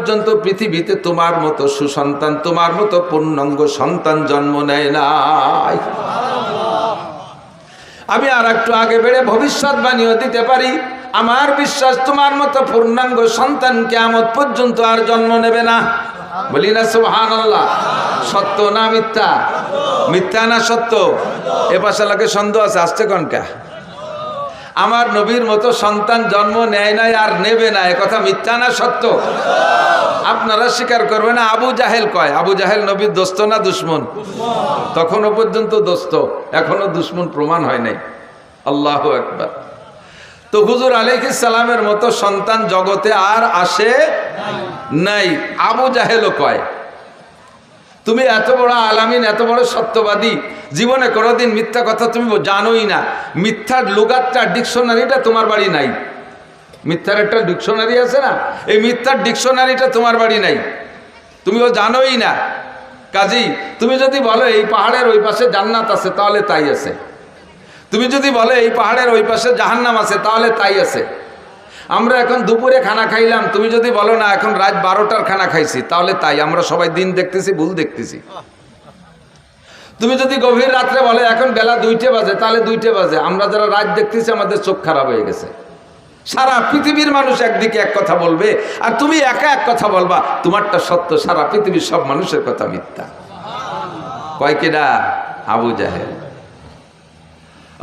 পর্যন্ত পৃথিবীতে তোমার মতো সুসন্তান, তোমার মতো পূর্ণাঙ্গ সন্তান জন্ম নেয় নাই। আমি আর একটু আগে বেড়ে ভবিষ্যৎবাণীও দিতে পারি, আমার বিশ্বাস তোমার মতো পূর্ণাঙ্গ সন্তান কিয়ামত পর্যন্ত আর জন্ম নেবে না। বলি না সুবহানাল্লাহ। সত্য না মিথ্যা? মিথ্যা না সত্য? এ পাশে লাগে সন্দেহ আছে, আসছে কনকা? আমার নবীর মতো সন্তান জন্ম নেয় নাই আর নেবে না, এ কথা মিথ্যা না সত্য? আপনারা স্বীকার করবেন না। আবু জাহেল কয়, আবু জাহেল নবীর দোস্ত না দুশ্মন? তখনও পর্যন্ত দোস্ত, এখনো দুশ্মন প্রমাণ হয় নাই। আল্লাহু আকবার। তো হুজুর আলাইহিস সালামের মতো সন্তান জগতে আর আসে নাই। আবু জাহেলও কয়, তুমি এত বড় আলামিন, এত বড় সত্যবাদী, জীবনে কোনোদিন মিথ্যা কথা তুমি জানোই না। মিথ্যার লুগাতটা, ডিকশনারিটা তোমার বাড়ি নাই। মিথ্যার একটা ডিকশনারি আছে না, এই মিথ্যার ডিকশনারিটা তোমার বাড়ি নাই, তুমিও জানোই না। কাজেই তুমি যদি বলো এই পাহাড়ের ওই পাশে জান্নাত আছে, তাহলে তাই আছে। তুমি যদি বলো এই পাহাড়ের ওই পাশে জাহান্নাম আছে, তাহলে তাই আছে। আমরা এখন দুপুরে খানা খাইলাম, তুমি যদি বলো না এখন রাত 12টার খানা খাইছি, তাহলে তাই। আমরা সবাই দিন দেখতেছি, ভুল দেখতেছি। তুমি যদি গভীর রাত্রে বলে এখন বেলা 2টে বাজে, তাহলে 2টে বাজে। আমরা যারা রাত দেখতেছি আমাদের চোখ খারাপ হয়ে গেছে। সারা পৃথিবীর মানুষ একদিকে এক কথা বলবে, আর তুমি একা এক কথা বলবা, তোমারটা সত্য, সারা পৃথিবীর সব মানুষের কথা মিথ্যা। কয় কেডা? আবু জাহেল।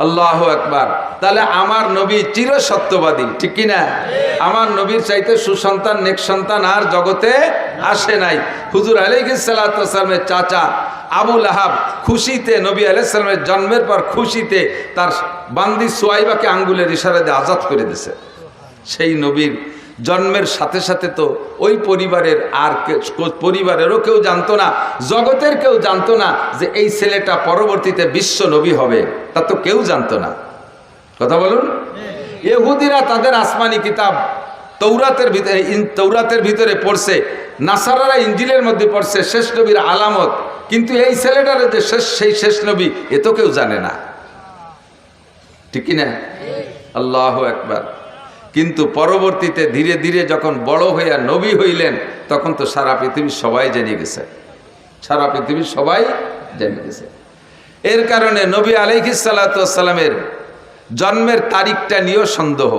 আল্লাহু আকবার। তাহলে আমার নবী চির সত্যবাদী, ঠিক কিনা? আমার নবীর চাইতে সুসন্তান, নেক সন্তান আর জগতে আসে নাই। হুজুর আলাইহিস সালাতু ওয়াস সালামের চাচা আবু লাহাব খুশিতে, নবী আলাইহিস সালামের জন্মের পর খুশিতে তার বান্দি সুয়াইবাকে আঙ্গুলের ইশারা দিয়ে আজাদ করে দিয়েছে। সেই নবীর জন্মের সাথে সাথে তো ওই পরিবারের আর পরিবারেরও কেউ জানতো না, জগতের কেউ জানতো না যে এই ছেলেটা পরবর্তীতে বিশ্ব নবী হবে, তা তো কেউ জানতো না। কথা বলুন। ইহুদিরা তাদের আসমানি কিতাব তৌরাতের ভিতরে পড়ছে, নাসারারা ইঞ্জিলের মধ্যে পড়ছে শেষ নবীর আলামত, কিন্তু এই ছেলেটার যে সেই শেষ নবী এ তো কেউ জানে না, ঠিক কিনা? আল্লাহু আকবার। কিন্তু পরবর্তীতে ধীরে ধীরে যখন বড় হইয়া নবী হইলেন, তখন তো সারা পৃথিবীর সবাই জেনে গেছে, সারা পৃথিবীর সবাই জেনে গেছে। এর কারণে নবী আলাইহিস সালাতু ওয়াস সালামের জন্মের তারিখটা নিয়েও সন্দেহ।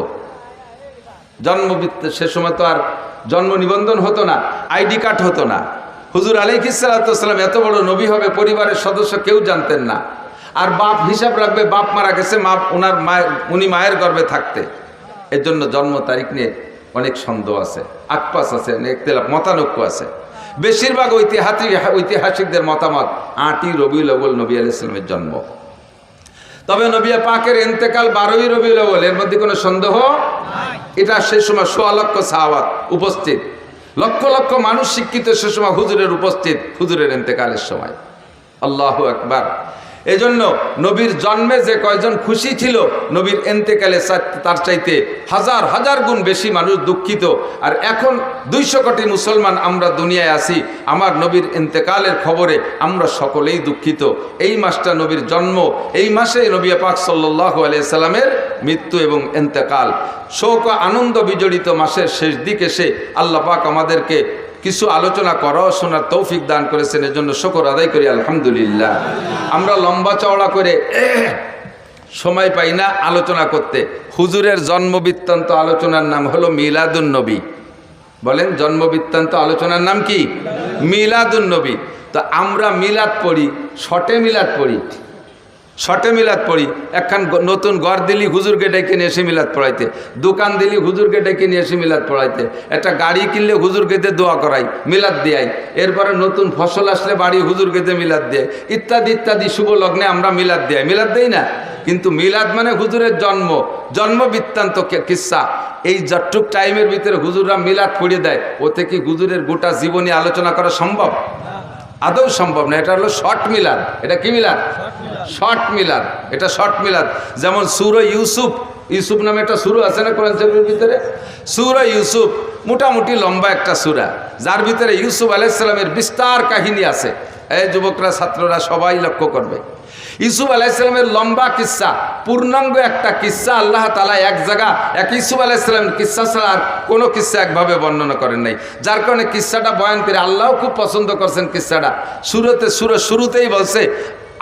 সে সময় তো আর জন্ম নিবন্ধন হতো না, আইডি কার্ড হতো না। হুজুর আলাইহিস সালাতু ওয়াস সালাম এত বড় নবী হবে পরিবারের সদস্য কেউ জানতেন না। আর বাপ হিসাব রাখবে, বাপ মারা গেছে, উনি মায়ের গর্ভে থাকতে। এর জন্য জন্ম তারিখ নিয়ে অনেক সন্দেহ আছে, আকপাস আছে, ইখতিলাফ, মতানৈক্য আছে। বেশিরভাগ ঐতিহাসিকদের মতামত 8ই রবিউল আউয়াল নবী আলাইহিস সালামের জন্ম। তবে নবী পাকের ইন্তেকাল 12ই রবিউল আউয়াল, এর মধ্যে কোনো সন্দেহ নাই। এটা সেই সময় 16 লক্ষ সাহাবাত উপস্থিত, লক্ষ লক্ষ মানুষ শিক্ষিত সে সময় হুজুরের উপস্থিত, হুজুরের ইন্তেকালের সময়। আল্লাহু আকবার। এজন্য নবীর জন্মে যে কয়জন খুশি ছিল, নবীর ইন্তেকালে তার চাইতে হাজার হাজার গুণ বেশি মানুষ দুঃখিত। আর এখন 200 কোটি মুসলমান আমরা দুনিয়ায় আছি, আমার নবীর ইন্তেকালের খবরে আমরা সকলেই দুঃখিত। এই মাসটা নবীর জন্ম, এই মাসে নবী পাক সাল্লাল্লাহু আলাইহি সাল্লামের মৃত্যু এবং ইন্তেকাল। শোক ও আনন্দ বিজড়িত মাসের শেষ দিকে এসে আল্লাহ পাক আমাদেরকে কিছু আলোচনা করা শোনার তৌফিক দান করেছেন, এর জন্য শুকর আদায় করি আলহামদুলিল্লাহ। আমরা লম্বা চওড়া করে সময় পাই না আলোচনা করতে। হুজুরের জন্ম বৃত্তান্ত আলোচনার নাম হলো মিলাদুন নবী। বলেন, জন্ম বৃত্তান্ত আলোচনার নাম কি? মিলাদুন নবী। তো আমরা মিলাদ পড়ি, শর্টে মিলাদ পড়ি, শর্টে মিলাদ পড়ি। একখান নতুন ঘর দিলি হুজুরকে ডেকে নিয়ে এসে মিলাদ পড়াইতে, দোকান দিলি হুজুরকে ডেকে নিয়ে এসে মিলাদ পড়াইতে, একটা গাড়ি কিনলে হুজুরকে দিয়ে দোয়া করাই, মিলাদ দেয়াই। এরপরে নতুন ফসল আসলে বাড়ি হুজুরকে দিয়ে মিলাদ দেয়, ইত্যাদি ইত্যাদি। শুভ লগ্নে আমরা মিলাদ দেয়, মিলাদ দেই না? কিন্তু মিলাদ মানে হুজুরের জন্ম বৃত্তান্ত কিসসা। এই যতটুক টাইমের ভিতরে হুজুররা মিলাদ পড়িয়ে দেয়, ওতে কি হুজুরের গোটা জীবনী আলোচনা করা সম্ভব? আদৌ সম্ভব না। এটা হলো শর্ট মিলাদ। এটা কি মিলাদ? শর্ট মিলাদ। এটা শর্ট মিলাদ। যেমন সূরা ইউসুফ, ইউসুফ নামে একটা সূরা আছে না কোরআন শরীফের ভিতরে? সূরা ইউসুফ মোটামুটি লম্বা একটা সূরা, যার ভিতরে ইউসুফ আলাইহিস সালামের বিস্তার কাহিনী আছে। এই যুবকরা, ছাত্ররা সবাই লক্ষ্য করবে। ইউসুফ আলাইহিস সালামের লম্বা কিস্সা, পূর্ণাঙ্গ একটা কিস্সা আল্লাহ তাআলা এক জায়গা এক ইউসুফ আলাইহিস সালামের কিস্সা ছাড়া আর কোনো কিস্সা একভাবে বর্ণনা করেন নাই। যার কারণে কিস্সাটা বয়ান করে আল্লাহও খুব পছন্দ করছেন। কিস্সাটা শুরুতেই বলছে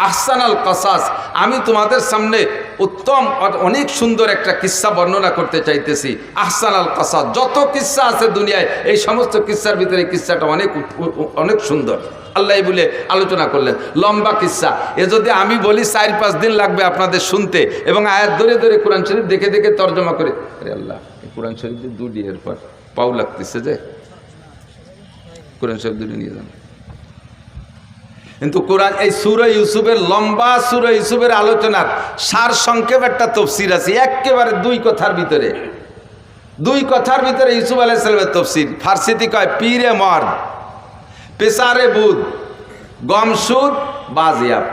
আহসানাল কসাস, আমি তোমাদের সামনে উত্তম অনেক সুন্দর একটা কিস্সা বর্ণনা করতে চাইতেছি। আহসানাল কসাস, যত কিস্সা আছে দুনিয়ায় এই সমস্ত কিস্সার ভিতরে কিস্সাটা অনেক সুন্দর আল্লাহ বলে আলোচনা করলেন। লম্বা কিস্সা, এ যদি আমি বলি 4-5 দিন লাগবে আপনাদের শুনতে, এবং আয়াত ধরে ধরে কোরআন শরীফ দেখে দেখে তর্জমা করে। আরে আল্লাহ, কোরআন শরীফ দুটি এরপর পাও লাগতেছে যে কোরআন শরীফ দুটি নিয়ে যান। কিন্তু কোরআন এই সূরা ইউসুফের লম্বা সূরা ইউসুফের আলোচনার সার সংক্ষেপ একটা তাফসীর আছে, একেবারে 2 কথার ভিতরে ইউসুফ আলাইহিস সালামের তাফসীর। ফার্সিতে কয় পীরে মর, পেসারে বুদ, গমসুদ, বাজিয়াব।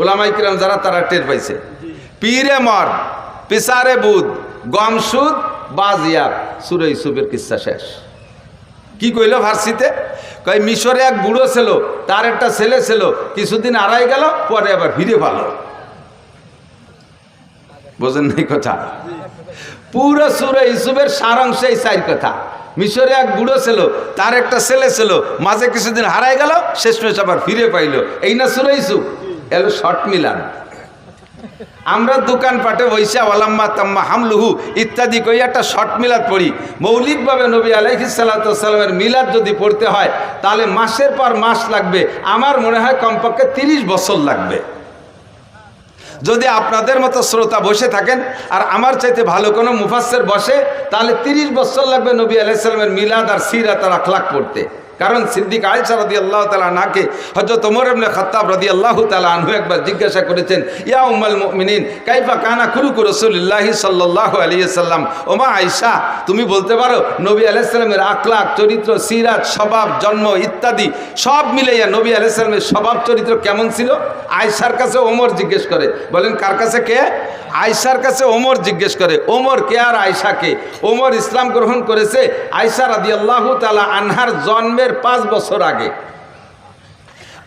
উলামায়ে কিরাম যারা তারা টের পাইছে। পীরে মর, পেসারে বুদ, গমসুদ, বাজিয়াব, সূরা ইউসুফের কিস্সা শেষ। কি কইল ফার্সিতে? কয় মিশরে এক বুড়ো ছিল, তার একটা ছেলে ছিল, কিছুদিন আড়াই গেল, পরে আবার ফিরে ভালো। বোঝেন নাই কথা? পুরো সূরা ইউসুফের সারাংশ এই 4 কথা। মিশরে এক বুড়ো ছিল, তার একটা ছেলে ছিল, মাঝে কিছুদিন হারাই গেল, শেষমেশ আবার ফিরে পাইল। এই না সূরা ইউসুফ? এলো শর্ট মিলান। আমরা দোকানপাটে বৈশা ওয়ালাম্মা তাম্মা হামলুহু ইত্যাদি কই একটা শর্ট মিলাদ পড়ি। মৌলিকভাবে নবী আলাইহিস সালাতু ওয়াস সালামের মিলাদ যদি পড়তে হয় তাহলে মাসের পর মাস লাগবে। আমার মনে হয় কমপক্ষে 30 বছর লাগবে। যদি আপনাদের মতো শ্রোতা বসে থাকেন আর আমার চাইতে ভালো কোনো মুফাসসির বসে, তাহলে 30 বছর লাগবে নবী আলাইহিস সালামের মিলাদ আর সিরাত আর আখলাক পড়তে। কারণ সিদ্দিক আয়েশা রাদিয়াল্লাহু তাআলা আনহাকে হযরত ওমর ইবনে খাত্তাব রাদিয়াল্লাহু তাআলা আনহু একবার জিজ্ঞাসা করেছেন, ইয়া উম্মুল মুমিনিন কাইফা কানা খুলুকু রাসূলিল্লাহি সাল্লাল্লাহু আলাইহি ওয়াসাল্লাম। ওমা আয়েশা, তুমি বলতে পারো নবী আলাইহিস সালামের আখলাক, চরিত্র, সিরাত, স্বভাব, জন্ম ইত্যাদি সব মিলাইয়া নবী আলাইহিস সালামের স্বভাব চরিত্র কেমন ছিল? আয়েশার কাছে ওমর জিজ্ঞেস করে। বলেন কার কাছে? কে? আয়েশার কাছে ওমর জিজ্ঞেস করে। ওমর কে আর আয়েশা কে? ওমর ইসলাম গ্রহণ করেছে আয়েশা রাদিয়াল্লাহু তাআলা আনহার জন্মের 5 বছর আগে।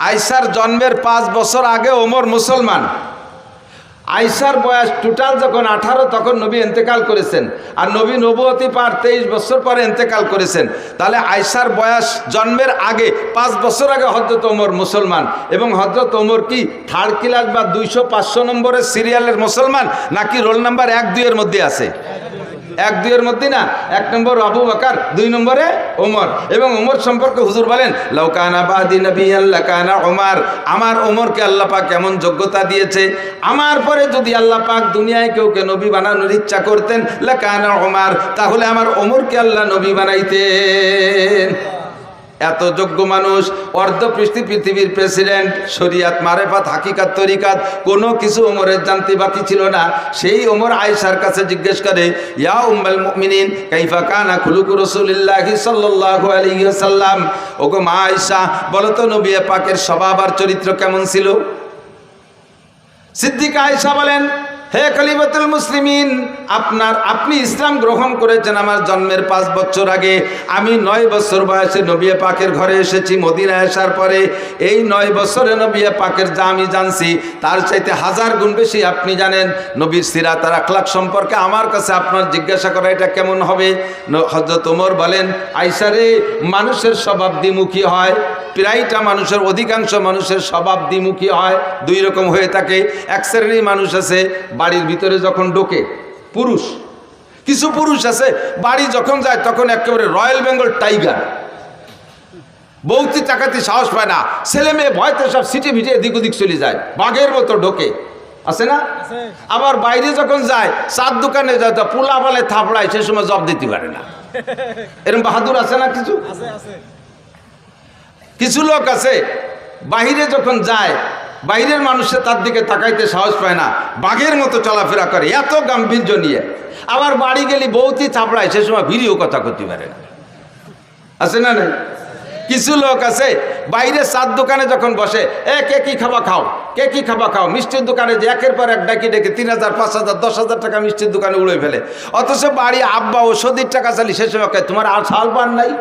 আয়েশার জন্মের 5 বছর আগে ওমর মুসলমান। আয়েশার বয়স টোটাল যখন 18, তখন নবী ইন্তেকাল করেছেন, আর নবী নবুয়তি পার 23 বছর পরে ইন্তেকাল করেছেন। তাহলে আয়েশার বয়স জন্মের আগে 5 বছর আগে হযরত ওমর মুসলমান। এবং হযরত ওমর কি 3rd ক্লাস বা 200-500 নম্বরের সিরিয়ালের মুসলমান, নাকি রোল নাম্বার 1-2 এর মধ্যে আছে? 1-2 এর মধ্যে না, 1 নম্বর আবু বকর, 2 নম্বরে ওমর। এবং ওমর সম্পর্কে হুজুর বলেন, লাউ কানা বাদি নবিয়ান লাকানা ওমর। আমার ওমরকে আল্লাহ পাক কেমন যোগ্যতা দিয়েছে, আমার পরে যদি আল্লাহ পাক দুনিয়ায় কেউকে নবী বানানোর ইচ্ছা করতেন লাকানা ওমর, তাহলে আমার ওমরকে আল্লাহ নবী বানাইতেন। এত যোগ্য মানুষ, পৃথিবীর প্রেসিডেন্ট, শরিয়াত, মারেফাত, হাকিকাত, তরিকাত কোনো কিছু ওমরের জানতে বাকি ছিল না। সেই ওমর আয়েশার কাছে জিজ্ঞেস করে, ইয়া উম্মুল মুমিনিন কাইফা কানা খুলুকু রাসূলিল্লাহি সাল্লাল্লাহু আলাইহি ওয়াসাল্লাম। ওগো মা আয়েশা, বলো তো নবী পাকের স্বভাব আর চরিত্র কেমন ছিল? সিদ্দিকা আয়েশা বলেন, হে খলিফাতুল মুসলিমিন, আপনি ইসলাম গ্রহণ করেছেন আমার জন্মের 5 বছর আগে। আমি 9 বছর বয়সে নবী পাকের ঘরে এসেছি মদিনায় আসার পরে। এই 9 বছরে নবী পাকের যা আমি জানছি তার চাইতে 1000 গুণ বেশি আপনি জানেন। নবীর সিরাত আর আখলাক সম্পর্কে আমার কাছে আপনার জিজ্ঞাসা করা এটা কেমন হবে? হযরত ওমর বলেন, আয়েশা রে, মানুষের স্বভাব দ্বিমুখী হয়। প্রায়টা মানুষের, অধিকাংশ মানুষের স্বভাব দ্বিমুখী হয়, 2 রকম হয়ে থাকে। এক শ্রেণীর মানুষ আছে বাড়ির ভিতরে যখন ঢোকে, পুরুষ, কিছু পুরুষ আছে বাড়ি যখন যায় তখন একেবারে রয়্যাল বেঙ্গল টাইগার, বউতি টাকাতে সাহস পায় না, ছেলে মেয়ে ভয়তে সব সিটে ভিটে এদিক ওদিক চলে যায়, বাঘের মতো ঢোকে, আছে না? আবার বাইরে যখন যায়, চার দোকানে যায়, পোলা বলে থাপড়ায়, সে সময় জব দিতে পারে না। এরকম বাহাদুর আছে না? কিছু লোক আছে বাহিরে যখন যায়, বাইরের মানুষে তার দিকে তাকাইতে সাহস পায় না, বাঘের মতো চলাফেরা করে, এত গাম্ভীর্য নিয়ে। আবার বাড়ি গেলে বউতি চাপড়ায়, সে সময় ভিড়িও কথা করতে পারে না, আছে না? নাই কিছু লোক আছে বাইরে চার দোকানে যখন বসে, কে কি খাবা খাও, কে কি খাবা খাও, মিষ্টির দোকানে যে একের পর এক ডাকি ডেকে 3000, 5000, 10,000 টাকা মিষ্টির দোকানে উড়ে ফেলে। অথচ বাড়ি আব্বা ওষুধের টাকা চালি, সে সময় তোমার আর সাল পান নাই,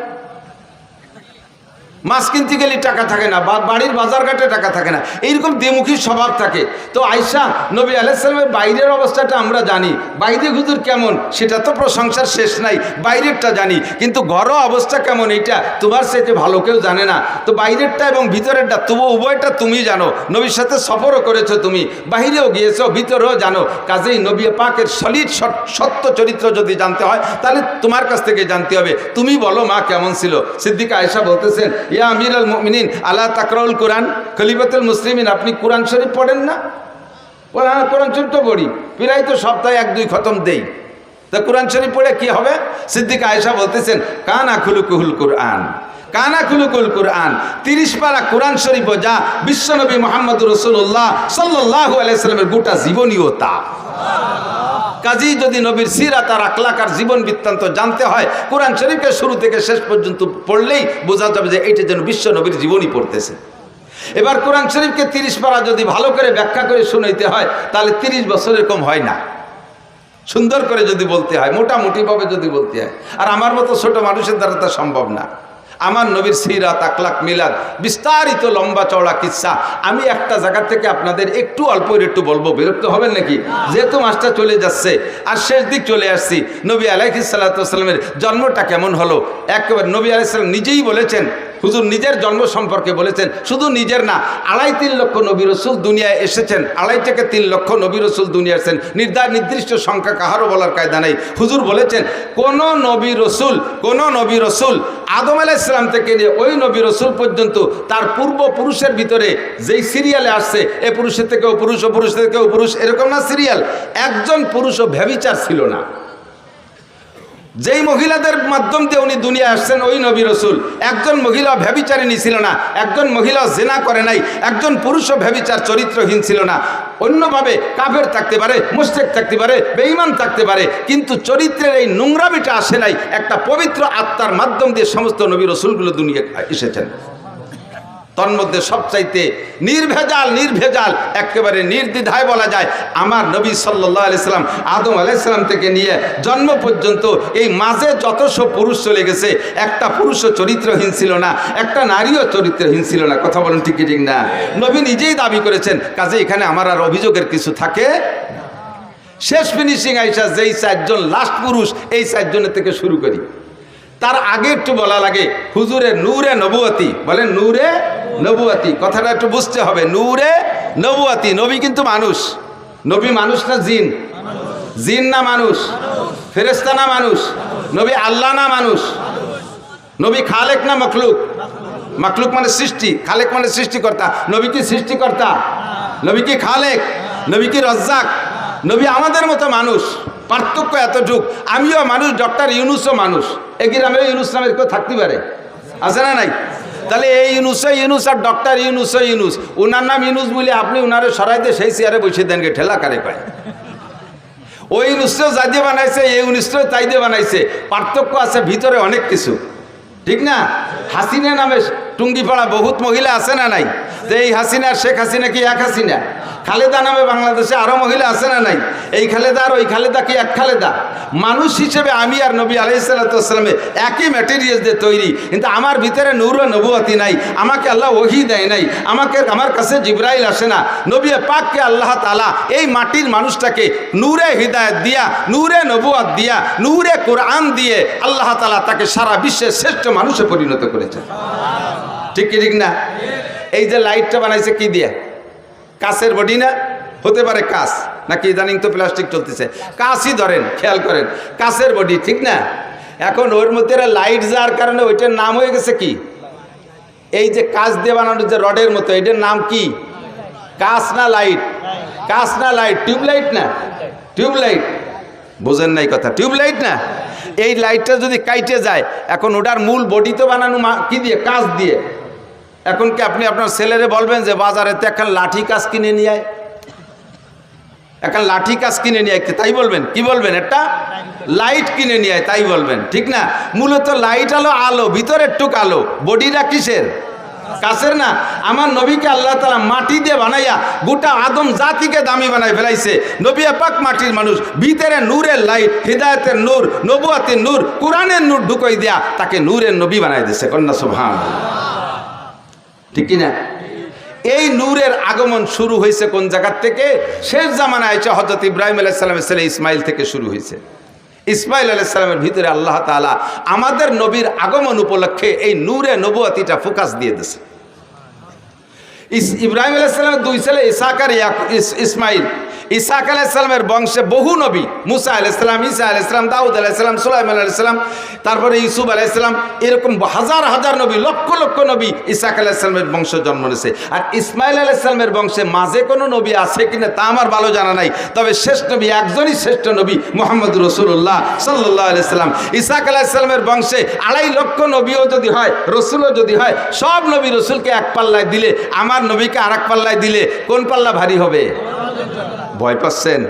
মাছ কিনতে গেলে টাকা থাকে না, বাড়ির বাজার ঘাটে টাকা থাকে না, এইরকম দ্বিমুখী স্বভাব থাকে। তো আয়েশা নবী আলাইহিস সালামের বাইরের অবস্থাটা আমরা জানি, বাইরে হুজুর কেমন সেটা তো প্রশংসার শেষ নাই, বাইরেরটা জানি, কিন্তু ঘরোয়া অবস্থা কেমন এইটা তোমার চাইতে ভালো কেউ জানে না। তো বাইরেরটা এবং ভিতরেরটা তবু উভয়টা তুমি জানো, নবীর সাথে সফরও করেছো তুমি, বাইরেও গিয়েছো, ভিতরেও জানো। কাজেই নবী পাকের সলিড সত্য চরিত্র যদি জানতে হয় তাহলে তোমার কাছ থেকে জানতে হবে। তুমি বলো মা কেমন ছিল? সিদ্দিকা আয়েশা বলতেছেন, ইয়া আমিরুল মুমিনিন আলা তাকরাউল কোরআন, খলিফাতুল মুসলিমিন, আপনি কোরআন শরীফ পড়েন না? কোরআন শরীফ তো পড়ি, প্রায় তো সপ্তাহে 1-2 খতম দেই, তা কোরআন শরীফ পড়ে কি হবে? সিদ্দিকা আয়েশা বলতেছেন, কানা খুলুকুল কোরআন, কানা খুলুকুল কোরআন, 30 পারা কোরআন শরীফ যা বিশ্বনবী মুহাম্মদুর রাসূলুল্লাহ সাল্লাল্লাহু আলাইহি সাল্লামের গোটা জীবনীয়তা। কাজী যদি নবীর সিরাত আর আখলাক আর জীবন বৃত্তান্ত জানতে হয়, কোরআন শরীফকে শুরু থেকে শেষ পর্যন্ত পড়লেই বোঝা যাবে যে এইটা যেন বিশ্ব নবীর জীবনী পড়তেছে। এবার কোরআন শরীফকে 30 পারা যদি ভালো করে ব্যাখ্যা করে শুনাইতে হয় তাহলে 30 বছরের কম হয় না। সুন্দর করে যদি বলতে হয়, মোটামুটিভাবে যদি বলতে হয়, আর আমার মতো ছোট মানুষের দ্বারা তা সম্ভব না। আমার নবীর সিরাত, আখলাক, মিলাদ, বিস্তারিত লম্বা চওড়া কিচ্ছা আমি একটা জায়গা থেকে আপনাদের একটু অল্প একটু বলবো, বিরক্ত হবেন নাকি? যেহেতু মাসটা চলে যাচ্ছে আর শেষ দিক চলে আসছি, নবী আলাইহিস সালাতু ওয়াস সালামের জন্মটা কেমন হলো একেবারে নবী আলাইহিস সালাম নিজেই বলেছেন, হুজুর নিজের জন্ম সম্পর্কে বলেছেন, শুধু নিজের না, 2.5-3 লক্ষ নবী রাসূল দুনিয়ায় এসেছেন, 2.5 থেকে 3 লক্ষ নবী রাসূল দুনিয়ায় এসেছেন, নির্দিষ্ট সংখ্যা কাহারও বলার কায়দা নেই। হুজুর বলেছেন কোন নবী রাসূল আদম আলাইহিস সালাম থেকে নিয়ে ওই নবী রাসূল পর্যন্ত তার পূর্বপুরুষের ভিতরে যেই সিরিয়ালে আসছে, এ পুরুষের থেকেও পুরুষ, ও পুরুষের থেকেও পুরুষ, এরকম না সিরিয়াল, একজন পুরুষও ব্যভিচার ছিল না। যেই মহিলাদের মাধ্যম দিয়ে উনি দুনিয়া আসছেন ওই নবী রাসূল, একজন মহিলা ব্যভিচারিণী ছিল না, একজন মহিলা জিনা করে নাই, একজন পুরুষও ব্যভিচার চরিত্রহীন ছিল না। অন্যভাবে কাফের থাকতে পারে, মুশরিক থাকতে পারে, বেঈমান থাকতে পারে, কিন্তু চরিত্রের এই নোংরামিটা আসে নাই। একটা পবিত্র আত্মার মাধ্যম দিয়ে সমস্ত নবী রাসূলগুলো দুনিয়া এসেছেন। তন্মধ্যে সবচাইতে নির্ভেজাল একেবারে নির্দ্বিধায় বলা যায় আমার নবী সাল্লাল্লাহু আলাইহি সাল্লাম আদম আলাইহিস সালাম থেকে নিয়ে জন্ম পর্যন্ত এই মাঝে যত সব পুরুষ চলে গেছে, একটা পুরুষও চরিত্রহীন ছিল না, একটা নারীও চরিত্রহীন ছিল না। কথা বলেন ঠিক ঠিক না? নবী নিজেই দাবি করেছেন। কাজে এখানে আমার আর অভিযোগের কিছু থাকে। শেষ ফিনিশিং আইসা যেই 4 জন লাস্ট পুরুষ, এই 4 জনের থেকে শুরু করি। তার আগে একটু বলা লাগে হুজুরের নূরে নবুয়তি, বলেন নূরে নবুয়তি, কথাটা একটু বুঝতে হবে। নূরে নবুয়তি, নবী কিন্তু মানুষ। নবী মানুষ না জিন? জিন না মানুষ? ফেরেশতা না মানুষ? নবী আল্লাহ না মানুষ? নবী খালেক না মখলুক? মখলুক মানে সৃষ্টি, খালেক মানে সৃষ্টিকর্তা। নবী কি সৃষ্টিকর্তা? নবী কি খালেক? নবী কি রজ্জাক? নবী আমাদের মতো মানুষ, পার্থক্য এতটুক। আমিও মানুষ, ডক্টর ইউনুসও মানুষ। এই গ্রামে ইউনুস নামের কেউ থাকতে পারে? আছে না নাই? তাহলে এই ইউনুস আর ডক্টর ইউনুস, ওনার নাম ইউনুস বলে আপনি ওনারে সরাইতে সেই চেয়ারে বসে দেন, গে ঠেলা কারে পায়। ওই ইউনুসটাও যাই দিয়ে বানাইছে, এই ইউনুসটাও তাই দিয়ে বানাইছে। পার্থক্য আছে ভিতরে অনেক কিছু, ঠিক না? হাসিনা নামে টুঙ্গিপাড়া বহুত মহিলা আছে না নাই? যে এই হাসিনা আর শেখ হাসিনা কি এক হাসিনা? খালেদা নামে বাংলাদেশে আরো মহিলা আছে না নাই? এই খালেদা আর ওই খালেদা কি এক খালেদা? মানুষ হিসেবে আমি আর নবী আলাইহিস সালাতু ওয়াস সালামের একই ম্যাটেরিয়ালস দিয়ে তৈরি, কিন্তু আমার ভিতরে নূর ও নবুয়তি নাই। আমাকে আল্লাহ ওহী দেয় নাই, আমার কাছে জিবরাইল আসে না। নবী পাককে আল্লাহ তাআলা এই মাটির মানুষটাকে নূরে হিদায়াত দিয়া, নূরে নবুয়ত দিয়া, নূরে কোরআন দিয়ে আল্লাহ তাআলা তাকে সারা বিশ্বের শ্রেষ্ঠ মানুষে পরিণত করেছেন। ঠিক কি ঠিক না? এই যে লাইটটা বানাইছে কি দিয়ে? কাঁচের বডি না? হতে পারে কাঁচ, নাকি ইদানিং তো প্লাস্টিক চলতেছে, কাঁচই ধরেন, খেয়াল করেন, কাঁচের বডি, ঠিক না? এখন ওর মধ্যে লাইট যাওয়ার কারণে ওইটার নাম হয়ে গেছে কি? এই যে কাঁচ দিয়ে বানানো যে রডের মতো, এটার নাম কি? কাঁচ না লাইট? কাঁচ না লাইট? টিউবলাইট না? টিউবলাইট। বোঝেন নাই কথা? টিউবলাইট না? এই লাইটটা যদি কাইটে যায়, এখন ওটার মূল বডি তো বানানো কি দিয়ে? কাঁচ দিয়ে। এখন কি আপনি আপনার ছেলেরে বলবেন যে বাজারে তো এখন লাঠি কাজ কিনে নিয়ে আয়, এখন লাঠি কাজ কিনে নিয়ে আয়, তাই বলবেন? কি বলবেন? একটা লাইট কিনে নিয়ে আয়, তাই বলবেন, ঠিক না? মূলত লাইট হলো আলো, ভিতরের টুক আলো, বডিটা কিসের? কাছের না? আমার নবীকে আল্লাহ তাআলা মাটি দিয়ে বানাইয়া গোটা আদম জাতিকে দামি বানাই ফেলাইছে। নবী পাক মাটির মানুষ, ভিতরে নূরের লাইট, হিদায়াতের নূর, নবুয়তের নূর, কোরআনের নূর ঢুকাই দিয়া তাকে নূরের নবী বানাই দিয়েছে। কন্যা সুবহানাল্লাহ। ঠিক কিনা? এই নূরের আগমন শুরু হয়েছে কোন জায়গার থেকে? শেষ জামানায় এসে হযরত ইব্রাহিম আলাইহিস সালামের ছেলে ইসমাইল থেকে শুরু হয়েছে। ইসমাইল আলাইহিস সালামের ভিতরে আল্লাহ তাআলা আমাদের নবীর আগমন উপলক্ষে এই নূরে নবুয়তিটা ফোকাস দিয়ে দিয়েছে। ইব্রাহিম আলাইহিস সালামের দুই ছেলে ইসহাক আর ইসমাইল। ইসহাক আলাইহিস সালামের বংশে বহু নবী, মুসা আলাইহিস সালাম, ঈসা আলাইহিস সালাম, দাউদ আলাইহিস সালাম, সুলাইমান আলাইহিস সালাম, তারপরে ইউসুফ আলাইহিস সালাম, এরকম হাজার হাজার নবী, লক্ষ লক্ষ নবী ইসহাক আলাইহিস সালামের বংশ জন্ম নিয়েছে। আর ইসমাইল আলাইহিস সালামের বংশে মাঝে কোনো নবী আছে কিনা তা আমার ভালো জানা নাই, তবে শেষ নবী একজনই শ্রেষ্ঠ নবী, মুহাম্মদ রাসূলুল্লাহ সাল্লাল্লাহু আলাইহি সাল্লাম। ইসহাক আলাইহিস সালামের বংশে 2.5 লক্ষ নবীও যদি হয়, রসুলও যদি হয়, সব নবী রসুলকে এক পাল্লায় দিলে, আমার নবীকে আরেক পাল্লায় দিলে কোন পাল্লা ভারী হবে? ভয় পাচ্ছেন?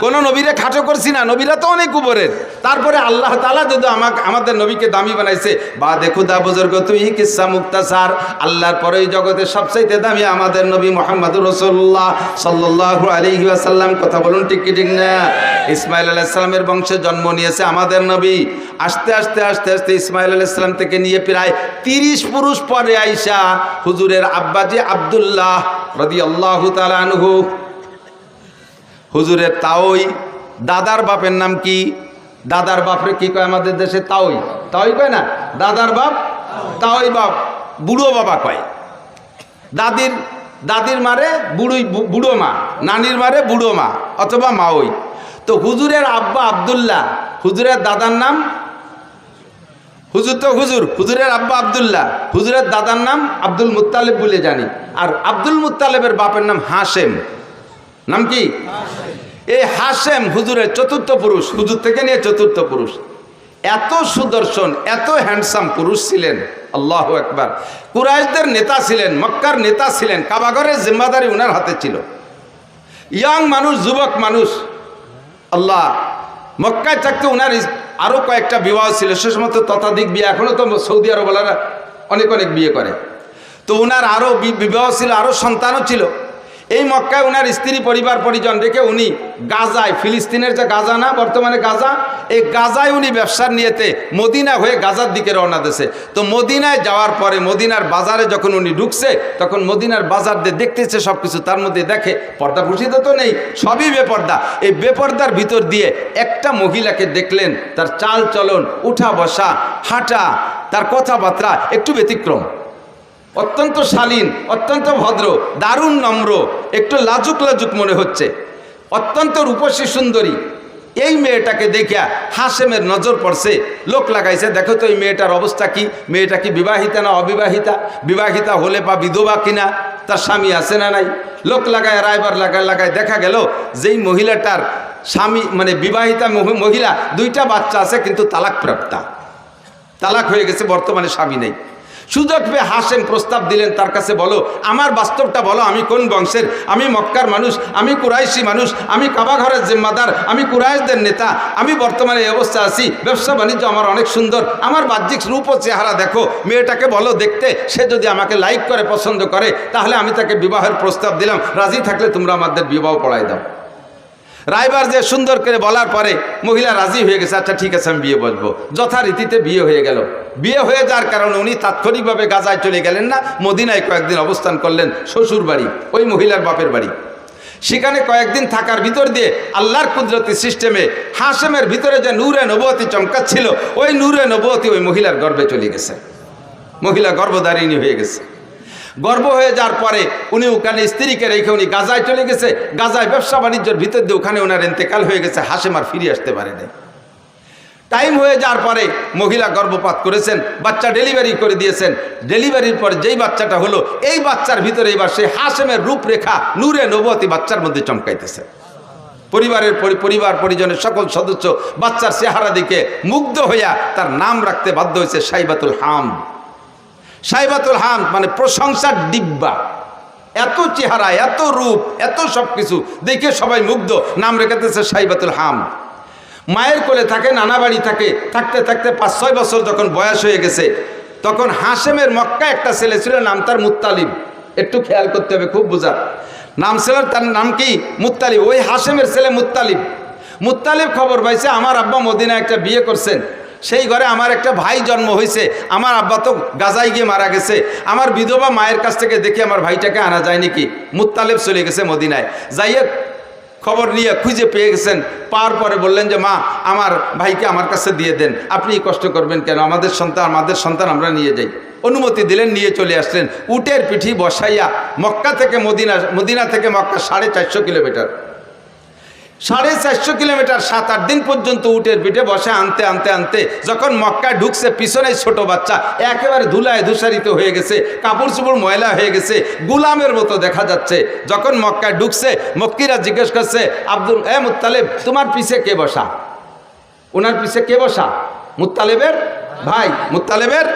কোন নবীরে খাটো করছি না, নবীরা তো অনেক উপরের। তারপরে আল্লাহ তাআলা যদি আমাদের নবীকে দামি বানাইছে, বা দেখো দা বুজুর্গ তুই কিসসা মুক্তাসার, আল্লাহর পরে এই জগতের সবচাইতে দামি আমাদের নবী মুহাম্মদুর রাসূলুল্লাহ সাল্লাল্লাহু আলাইহি ওয়াসাল্লাম। কথা বলুন ঠিক কি ঠিক না? ইসমাইল আলাইহিস সালামের বংশে জন্ম নিয়েছে আমাদের নবী। আস্তে আস্তে আস্তে আস্তে ইসমাইল আলাইহিস সালাম থেকে নিয়ে প্রায় 30 পুরুষ পরে আইসা হুজুরের আব্বাজি আব্দুল্লাহ রাদিয়াল্লাহু তাআলা আনহু, হুজুরের তাওই দাদার বাপের নাম কি? দাদার বাপরে কি কয় আমাদের দেশে? তাওই। তাওই কয় না, দাদার বাপ তাওই বাপ, বুড়ো বাবা কয়। দাদির মারে বুড়ো মা, নানির মারে বুড়ো মা অথবা মাওই। তো হুজুরের আব্বা আব্দুল্লাহ, হুজুরের দাদার নাম হুজুর, তো হুজুরের আব্বা আব্দুল্লাহ, হুজুরের দাদার নাম আব্দুল মুত্তালিব বলে জানি। আর আব্দুল মুত্তালিবের বাপের নাম হাশেম। নাম কি? এই হাশেম হুজুরের চতুর্থ পুরুষ, হুজুর থেকে নিয়ে চতুর্থ পুরুষ। এত সুদর্শন, এত হ্যান্ডসাম পুরুষ ছিলেন, আল্লাহু আকবার। কুরাইশদের নেতা ছিলেন, মক্কার নেতা ছিলেন, কাবাঘরের জিম্মাদারি উনার হাতে ছিল। ইয়াং মানুষ, যুবক মানুষ, আল্লাহ। মক্কায় থাকতে উনার আরো কয়েকটা বিবাহ ছিল, সে সময় তো ততাধিক বিয়ে, এখনো তো সৌদি আরবওয়ালারা অনেক অনেক বিয়ে করে। তো উনার আরো বিবাহ ছিল, আরো সন্তানও ছিল। এই মক্কায় উনার স্ত্রী পরিবার পরিজন রেখে উনি গাজায়, ফিলিস্তিনের যে গাজা না বর্তমানে গাজা, এই গাজায় উনি ব্যবসার নিয়েতে মদিনা হয়ে গাজার দিকে রওনা দিয়েছে। তো মদিনায় যাওয়ার পরে মদিনার বাজারে যখন উনি ঢুকছে, তখন মদিনার বাজার দিয়ে দেখতেছে সব কিছু, তার মধ্যে দেখে পর্দা ফুসিত তো নেই, সবই বেপর্দা। এই বেপর্দার ভিতর দিয়ে একটা মহিলাকে দেখলেন, তার চাল চলন, উঠা বসা, হাঁটা, তার কথাবার্তা একটু ব্যতিক্রম, অত্যন্ত শালীন, অত্যন্ত ভদ্র, দারুণ নম্র, একটু লাজুক লাজুক মনে হচ্ছে, অত্যন্ত রূপসী সুন্দরী। এই মেয়েটাকে দেখিয়া হাশেমের নজর পড়ছে, লোক লাগাইছে, দেখো তো এই মেয়েটার অবস্থা কি, মেয়েটা কি বিবাহিতা না অবিবাহিতা, বিবাহিতা হলে বা বিধবা কিনা, তার স্বামী আছে না নাই। লোক লাগায় রায়বার লাগায় দেখা গেল যেই মহিলাটার স্বামী মানে বিবাহিতা মহিলা, 2টা বাচ্চা আছে, কিন্তু তালাকপ্রাপ্তা, তালাক হয়ে গেছে, বর্তমানে স্বামী নেই। সুযোগ পেয়ে হাশেম প্রস্তাব দিলেন, তার কাছে বলো, আমার বাস্তবটা বলো, আমি কোন বংশের, আমি মক্কার মানুষ, আমি কুরাইশি মানুষ, আমি কাবাঘরের জিম্মাদার, আমি কুরাইশদের নেতা, আমি বর্তমানে এই অবস্থা আছি, ব্যবসা বাণিজ্য আমার অনেক সুন্দর, আমার বাহ্যিক রূপ ও চেহারা দেখো, মেয়েটাকে বলো দেখতে, সে যদি আমাকে লাইক করে, পছন্দ করে, তাহলে আমি তাকে বিবাহের প্রস্তাব দিলাম, রাজি থাকলে তোমরা আমাদের বিবাহ পড়াই দাও। রায়বার যে সুন্দর করে বলার পরে মহিলা রাজি হয়ে গেছে, আচ্ছা ঠিক আছে আমি বিয়ে বসবো। যথারীতিতে বিয়ে হয়ে গেল। বিয়ে হয়ে যাওয়ার কারণে উনি তাৎক্ষণিকভাবে গাজায় চলে গেলেন না, মদিনায় কয়েকদিন অবস্থান করলেন, শ্বশুর বাড়ি, ওই মহিলার বাপের বাড়ি। সেখানে কয়েকদিন থাকার ভিতর দিয়ে আল্লাহর কুদরতি সিস্টেমে হাশেমের ভিতরে যে নূরে নবুয়তি চমকাচ্ছিল, ওই নূরে নবুয়তি ওই মহিলার গর্ভে চলে গেছে, মহিলা গর্ভধারিণী হয়ে গেছে। গর্ভ হয়ে যাওয়ার পরে উনি ওখানে স্ত্রীকে রেখে উনি গাজায় চলে গেছে। গাজায় ব্যবসা বাণিজ্যের ভিতর দিয়ে ওখানে ওনার ইন্তেকাল হয়ে গেছে, হাশেম আর ফিরে আসতে পারেনি। টাইম হয়ে যাওয়ার পরে মহিলা গর্ভপাত করেছেন, বাচ্চা ডেলিভারি করে দিয়েছেন। ডেলিভারির পর যেই বাচ্চাটা হলো, এই বাচ্চার ভিতরে এবার সেই হাশেমের রূপরেখা নূরে নবুয়তি বাচ্চার মধ্যে চমকাইতেছে। পরিবার পরিজনের সকল সদস্য বাচ্চার চেহারা দিকে মুগ্ধ হইয়া তার নাম রাখতে বাধ্য হয়েছে সাইবাতুল হামদ। সাইবাতুল হামদ মানে প্রশংসার ডিব্বা। এত চেহারা, এত রূপ, এত সব কিছু দেখে সবাই মুগ্ধ, নাম রেখেতেছে সাইবাতুল হামদ। মায়ের কোলে থাকে, নানা বাড়ি থাকে, থাকতে থাকতে 5-6 বছর যখন বয়স হয়ে গেছে, তখন হাশেমের মক্কায় একটা ছেলে ছিল, নাম তার মুত্তালিব। একটু খেয়াল করতে হবে, খুব বোঝা নাম ছিল, তার নাম কি? মুত্তালিব। ওই হাশেমের ছেলে মুত্তালিব খবর পাইছে আমার আব্বা মদিনায় একটা বিয়ে করছেন, সেই ঘরে আমার একটা ভাই জন্ম হয়েছে, আমার আব্বা তো গাজায় গিয়ে মারা গেছে, আমার বিধবা মায়ের কাছ থেকে দেখে আমার ভাইটাকে আনা যায় নাকি। মুত্তালেব চলে গেছে মদিনায়, যাইয়ে খবর নিয়ে খুঁজে পেয়ে গেছেন। পাওয়ার পরে বললেন যে মা, আমার ভাইকে আমার কাছে দিয়ে দেন, আপনি কষ্ট করবেন কেন, আমাদের সন্তান আমরা নিয়ে যাই। অনুমতি দিলেন, নিয়ে চলে আসলেন। উটের পিঠি বসাইয়া মক্কা থেকে মদিনা থেকে মক্কা 450 কিলোমিটার, 450 কিলোমিটার 7-8 দিন পর্যন্ত উটের পিঠে বসে আনতে আনতে আনতে যখন মক্কায় ঢুকছে, পিছনে ছোট বাচ্চা একেবারে ধুলায় ধূসারিত হয়ে গেছে, কাপড় চোপড় ময়লা হয়ে গেছে, গুলামের মতো দেখা যাচ্ছে। যখন মক্কায় ঢুকছে, মক্কিরা জিজ্ঞেস করছে, মুত্তালেব তোমার পিছে কে বসা? ওনার পিছে কে বসা? মুত্তালেবের ভাই, মুত্তালেবের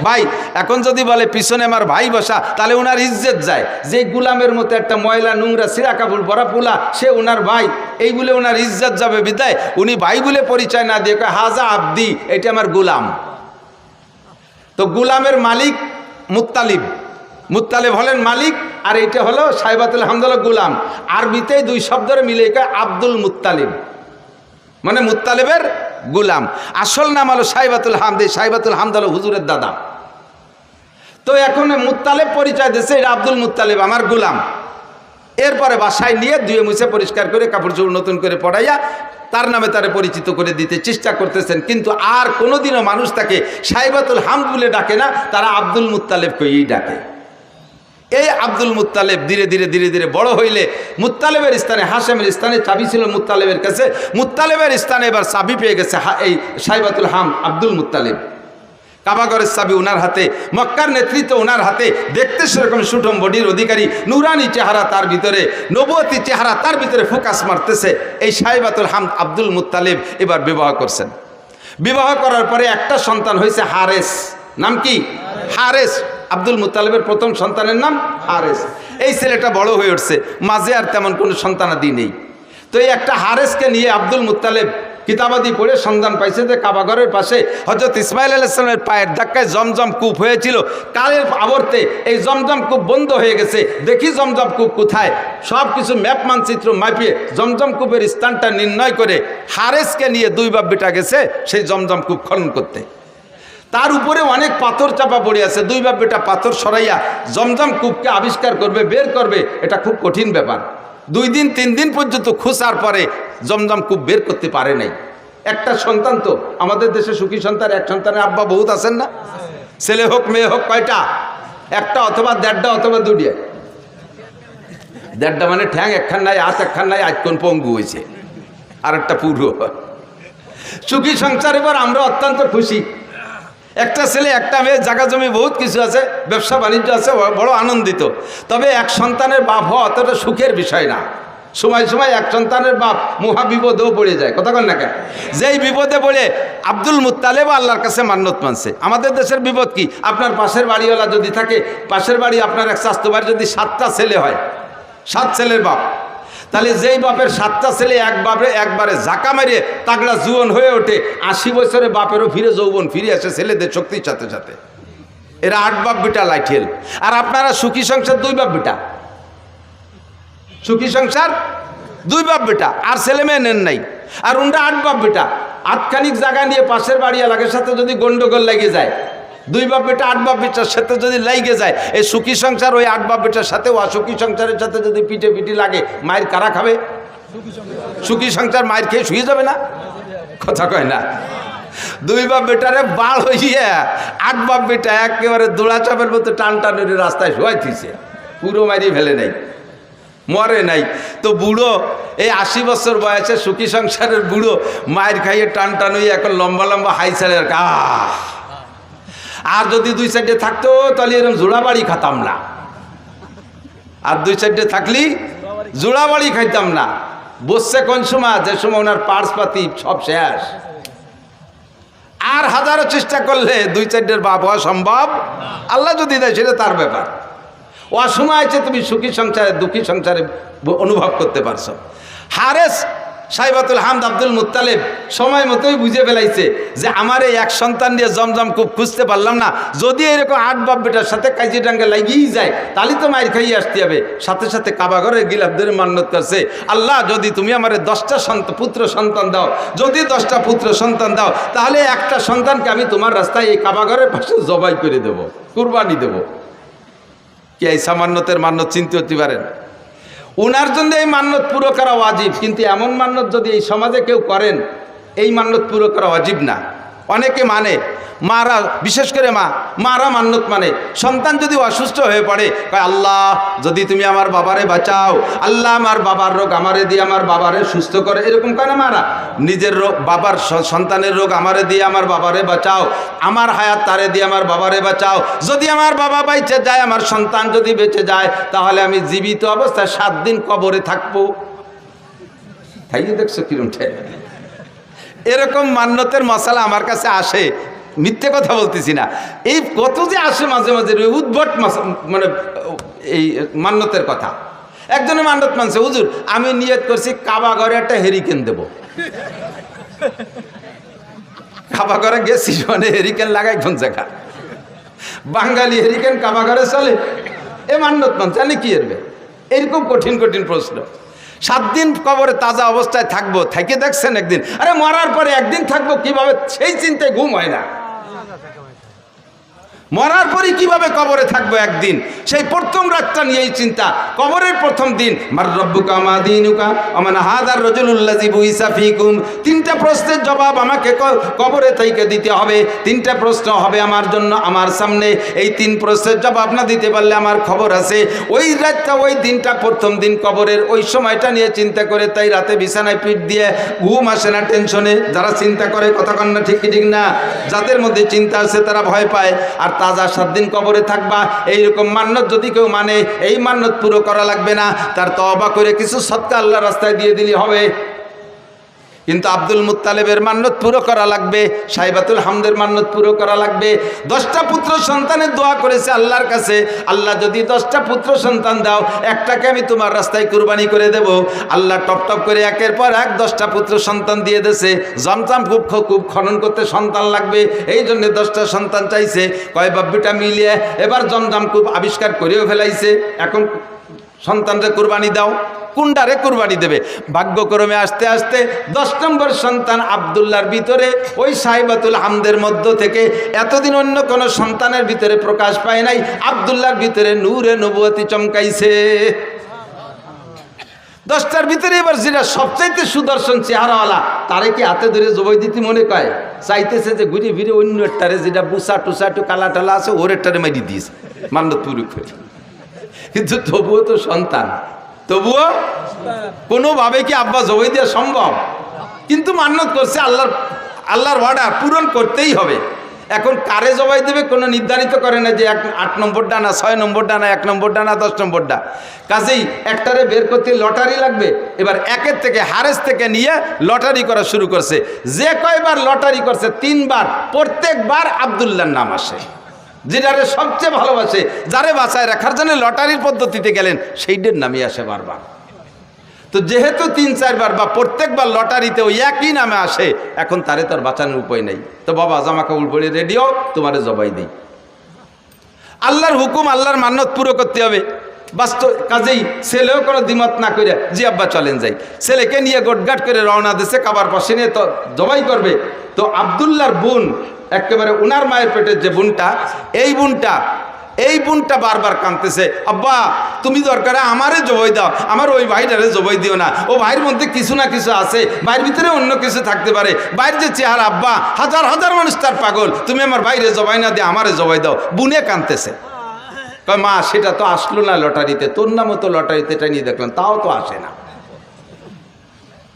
ভাই। এখন যদি বলে পিছনে আমার ভাই বসা, তাহলে ওনার ইজ্জত যায়। যে গুলামের মতো একটা ময়লা নোংরা সিরা কাপড় পরা পোলা, সে ওনার ভাই, এই বলে ওনার ইজ্জত যাবে। বিদায় উনি ভাই বলে পরিচয় না দিয়ে কয় হাজা আব্দি, এটা আমার গুলাম। তো গুলামের মালিক মুত্তালিব, মুত্তালিব হলেন মালিক, আর এইটা হলো সাইবাতুল হামদ হলো গুলাম। আরবিতে 2 শব্দের মিলে কয় আব্দুল মুত্তালিব, মানে মুত্তালেবের গুলাম। আসল নাম হলো সাইবাতুল হামদ। সাইবাতুল হামদ হলো হুজুরের দাদা। তো এখন মুত্তালেব পরিচয় দিচ্ছে, এটা আব্দুল মুত্তালেব আমার গুলাম। এরপরে বাসায় নিয়ে ধুয়ে মুছে পরিষ্কার করে কাপড় চোপড় নতুন করে পড়াইয়া তার নামে তারে পরিচিত করে দিতে চেষ্টা করতেছেন। কিন্তু আর কোনোদিনও মানুষ তাকে সাইবাতুল হামদ বলে ডাকে না, তারা আব্দুল মুত্তালেব কইই ডাকে। এই আব্দুল মুত্তালেব ধীরে ধীরে ধীরে ধীরে বড় হইলে মুত্তালেবের স্থানে, হাশেমের স্থানে চাবি ছিল মুত্তালেবের কাছে, মুত্তালেবের স্থানে এবার চাবি পেয়ে গেছে এই সাইবাতুল হামদ আব্দুল মুত্তালেব। কাবাগরের চাবি ওনার হাতে, মক্কার নেতৃত্ব ওনার হাতে, দেখতে সেরকম সুঠম বডির অধিকারী, নুরানি চেহারা তার ভিতরে, নবুয়তি চেহারা তার ভিতরে ফোকাস মারতেছে। এই সাইবাতুল হামদ আব্দুল মুত্তালেব এবার বিবাহ করছেন। বিবাহ করার পরে একটা সন্তান হয়েছে হারেস। নাম কি? হারেস। আব্দুল মুত্তালেবের প্রথম সন্তানের নাম হারেস। এই ছেলেটা বড় হয়ে উঠছে, মাঝে আর তেমন কোনো সন্তানাদি নেই। তো এই একটা হারেসকে নিয়ে আব্দুল মুত্তালেব কিতাবাদি পড়ে সন্ধান পাইছে যে কাবাগরের পাশে হযরত ইসমাইল আলাইহিস সালামের পায়ের ধাক্কায় জমজম কূপ হয়েছিল। কালের আবর্তে এই জমজম কূপ বন্ধ হয়ে গেছে। দেখি জমজম কূপ কোথায়, সব কিছু ম্যাপ মানচিত্র মাপিয়ে জমজম কূপের স্থানটা নির্ণয় করে হারেসকে নিয়ে 2 বাপ বেটা গেছে সেই জমজম কূপ খনন করতে। তার উপরে অনেক পাথর চাপা পড়ে আছে। 2 বাপ বেটা পাথর সরাইয়া জমজম কূপকে আবিষ্কার করবে, বের করবে, এটা খুব কঠিন ব্যাপার। 2 দিন 3 দিন পর্যন্ত খোঁজার পরে জমজম কূপ বের করতে পারে নাই। একটা সন্তান, তো আমাদের দেশে সুখী সন্তান, এক সন্তানের আব্বা বহুত আছেন না? ছেলে হোক মেয়ে হোক, কয়টা? একটা অথবা 1.5টা অথবা 2টা। 1.5টা মানে ঠ্যাং একখান নাই, হাত একখান নাই, আজ কোন পঙ্গু হয়েছে, আর একটা পুরো। সুখী সংসার এবার আমরা অত্যন্ত খুশি। একটা ছেলে একটা মেয়ে, জায়গা জমি বহুত কিছু আছে, ব্যবসা বাণিজ্য আছে, বড় আনন্দিত। তবে এক সন্তানের বাপ হওয়া অতটা সুখের বিষয় না। সময় সময় এক সন্তানের বাপ মহা বিপদেও পড়ে যায়। কথা কন না কেন? যেই বিপদে পড়ে আব্দুল মুত্তালেব আল্লাহর কাছে মান্নত মানছে। আমাদের দেশের বিপদ কি? আপনার পাশের বাড়িওয়ালা যদি থাকে, পাশের বাড়ি আপনার এক স্বাস্থ্য বাড়ি যদি 7টা ছেলে হয়, 7 ছেলের বাপ, তাহলে যেই বাপের 7টা ছেলে একবারে ঝাঁকা মেরে তাগড়া জুয়ন হয়ে ওঠে, 80 বছরে বাপেরও ফিরে যৌবন ফিরে আসে ছেলেদের শক্তির সাথে সাথে। এরা 8 বাপ বেটা লাইঠেল। আর আপনারা সুখী সংসার 2 বাপ বেটা, সুখী সংসার 2 বাপ বেটা, আর ছেলে মেয়ে নেন নাই। আর উনরা 8 বাপ বেটা, আটখানিক জায়গা নিয়ে পাশের বাড়ি এলাকার সাথে যদি গন্ডগোল লেগে যায়, 2 বাপ বেটা 8 বাপ বেটার সাথে যদি লাগে যায়, এই সুখী সংসার ওই 8 বাপ বেটার সাথে অসুখী সংসারের সাথে যদি পিঠে পিঠি লাগে, মায়ের কারা খাবে? সুখী সংসার মায়ের খেয়ে শুয়ে যাবে না? কথা কয় না? 2 বাপ বেটারে বাল হইয়া 8 বাপ বেটা একেবারে দোড়াচাপের মতো টান টানের রাস্তায় শোয়াই দিছে, পুরো মারিয়ে ফেলে নাই, মরে নাই। তো বুড়ো এই 80 বছর বয়সে সুখী সংসারের বুড়ো মায়ের খাইয়ে টান টান হইয়া এখন লম্বা লম্বা হাই ছাড়ে। আর যদি 2 সাইডে থাকতো তাহলে এরকম জোড়া বাড়ি খাতাম না। আর 2 সাইডে থাকলি জোড়া বাড়ি খাইতাম না। বসছে কোন সময়? যে সময় ওনার পার্স পাতি সব শেষ। আর হাজারো চেষ্টা করলে 2 সাইডের বাপ হওয়া সম্ভব। আল্লাহ যদি দেয় সেটা তার ব্যাপার। অসময় আছে তুমি সুখী সংসারে দুঃখী সংসারে অনুভব করতে পারছো। হারেস সাইবাতুল হামদ আব্দুল মুত্তালিব সময় মতোই বুঝে ফেলাইছে যে আমার এই এক সন্তান দিয়ে জমজম খুব খুঁজতে পারলাম না, যদি এরকম 8 বাপ বেটার সাথে কাজী ডাঙ্গা লাগিয়েই যায় তাহলে তো মায়ের খাইয়ে আসতে হবে। সাথে সাথে কাবা ঘরে গিলাফ ধরে মান্নত করছে, আল্লাহ যদি তুমি আমার 10টা পুত্র সন্তান দাও, যদি 10টা পুত্র সন্তান দাও তাহলে একটা সন্তানকে আমি তোমার রাস্তায় এই কাবা ঘরের পাশে জবাই করে দেব, কুরবানি দেব। কি এই সামান্যতের মান্নত চিনতে হতে পারেন? উনার জন্য এই মান্নত পুরো করা ওয়াজিব, কিন্তু এমন মান্নত যদি এই সমাজে কেউ করেন এই মান্নত পুরো করা ওয়াজিব না। অনেকে মানে, মারা বিশেষ করে মারা মান্নত মানে সন্তান যদি অসুস্থ হয়ে পড়ে কয় আল্লাহ যদি তুমি আমার বাবারে বাঁচাও, আল্লাহ আমার বাবার রোগ আমারে দিয়ে আমার বাবারে সুস্থ করে, এরকম কেন মারা? নিজের রোগ বাবার সন্তানের রোগ আমারে দিয়ে আমার বাবারে বাঁচাও, আমার হায়াত তারে দিয়ে আমার বাবারে বাঁচাও, যদি আমার বাবা বেঁচে যায়, আমার সন্তান যদি বেঁচে যায় তাহলে আমি জীবিত অবস্থায় 7 দিন কবরে থাকবো। তাই দেখছো কিরম ঠেক। এরকম মান্যতের মশালা আমার কাছে আসে, মিথ্যে কথা বলতেছি না। এই কত যে আসে মাঝে মাঝে উদ্ভট মানে এই মান্যতের কথা। একজনের মান্যত মানছে, হুজুর আমি নিয়ত করছি কাবা ঘরে একটা হেরিকেন দেব। কাবা ঘরে গেছি মানে হেরিকেন লাগাই কোন জায়গা? বাঙালি হেরিকেন কাবা ঘরে চলে? এ মান্যত মানছে, জানি কি এরবে? এরকম কঠিন কঠিন প্রশ্ন। 7 দিন কবরে তাজা অবস্থায় থাকবো, থেকে দেখছেন একদিন? আরে মরার পরে একদিন থাকবো কিভাবে, সেই চিন্তায় ঘুম হয় না। মরার পরে কিভাবে কবরে থাকবো একদিন, সেই প্রথম রাতটা নিয়েই চিন্তা। কবরের প্রথম দিন মার রব্বুকা মা দীনুকা ওমান হাদার রাজুলুল্লাযী বুইসা ফীকুম, 3টা প্রশ্নের জবাব আমাকে কবরে থেকে দিতে হবে। 3টা প্রশ্ন হবে আমার জন্য আমার সামনে, এই 3 প্রশ্নের জবাব না দিতে পারলে আমার খবর আছে। ওই রাতটা ওই দিনটা প্রথম দিন কবরের ওই সময়টা নিয়ে চিন্তা করে তাই রাতে বিছানায় পিঠ দিয়ে ঘুম আসে না টেনশনে। যারা চিন্তা করে কথা কন না, ঠিক কি ঠিক না? যাদের মধ্যে চিন্তা আছে তারা ভয় পায়। আর তাজা 7 দিন কবরে থাকবা, এইরকম মান্যত যদি কেউ মানে এই মান্যত পুরো করা লাগবে না, তার তওবা করে কিছু সদকা আল্লাহর রাস্তায় দিয়ে দিলে হবে। কিন্তু আব্দুল মুত্তালিবের মান্যত পুরো করা লাগবে, সাইবাতুল হামদের মান্যত পুরো করা লাগবে। 10টা পুত্র সন্তানের দোয়া করেছে আল্লাহর কাছে, আল্লাহ যদি 10টা পুত্র সন্তান দাও, একটাকে আমি তোমার রাস্তায় কুরবানি করে দেব। আল্লাহ টপ টপ করে একের পর এক 10টা পুত্র সন্তান দিয়ে দেছে। জমজম খুব খনন করতে সন্তান লাগবে, এই জন্য 10টা সন্তান চাইছে। কয় বাব্বিটা মিলিয়ে এবার জমজম খুব আবিষ্কার করেও ফেলাইছে। এখন সন্তানরে কুরবানি দাও, কুন্ডারে কুরবানি দেবে। ভাগ্যক্রমে আস্তে আস্তে 10 নম্বর সন্তান আব্দুল্লাহর ভিতরে ওই সাইবাতুল হামদের মধ্য থেকে এতদিন অন্য কোন সন্তানের ভিতরে প্রকাশ পায় নাই, আব্দুল্লাহর ভিতরে নূরে নবুয়তি চমকাইছে। 10টার ভিতরে এবার যেটা সবচাইতে সুদর্শন চেহারাওয়ালা, তারে কি হাতে ধরে জবাই দিতে মনে কয়? চাইতেছে যে ঘুরে ফিরে অন্য একটারে যেটা বুসা টুসা একটু কালা টালা আছে ওর একটারে মারি দিয়েছে মান্যত পুরো করে। কিন্তু তবুও তো সন্তান, তবুও কোনোভাবে কি আব্বা জবাই দেওয়া সম্ভব? কিন্তু মান্যত করছে, আল্লাহর ওয়াদা পূরণ করতেই হবে। এখন কারে জবাই দেবে কোনো নির্ধারিত করে না যে 8 নম্বর ডানা, 6 নম্বর ডানা, 1 নম্বর ডানা, 10 নম্বর ডা। কাজেই একটারে বের করতে লটারি লাগবে। এবার একের থেকে হারেস থেকে নিয়ে লটারি করা শুরু করছে। যে কয়বার লটারি করছে 3 বার, প্রত্যেকবার আব্দুল্লাহর নাম আসে। যেটারে সবচেয়ে ভালোবাসে, যারে বাঁচায় রাখার জন্য লটারির পদ্ধতিতে গেলেন, সেইটার নামই আসে বারবার। তো যেহেতু 3-4 বার বা প্রত্যেকবার লটারিতে ওই একই নামে আসে, এখন তারে তার বাঁচানোর উপায় নেই। তো বাবা জামা কাপড় পরে রেডিও, তোমারে জবাই দিই। আল্লাহর হুকুম, আল্লাহর মান্যত পুরো করতে হবে। বাস্তব কাজেই ছেলেও কোনো দ্বিমত না করে জি আব্বা চলেন যাই, ছেলেকে নিয়ে গোটগাট করে রওনা দিছে কাবার পাশে নিয়ে তো জবাই করবে। তো আব্দুল্লাহর বোন, একেবারে উনার মায়ের পেটের যে বোনটা, এই বোনটা বারবার কাঁদতেছে, আব্বা তুমি দরকারে আমারে জবাই দাও, আমার ওই ভাইটারে জবাই দিও না। ও ভাইয়ের মধ্যে কিছু না কিছু আছে, ভাইয়ের ভিতরে অন্য কিছু থাকতে পারে। ভাইয়ের যে চেহারা, আব্বা হাজার হাজার মানুষ তার পাগল, তুমি আমার ভাইরে জবাই না দিয়ে আমারে জবাই দাও। বুনে কাঁদতেছে। কয় মা সেটা তো আসলো না লটারিতে, তোর নামও তো লটারিতে নিয়ে দেখলাম, তাও তো আসে না,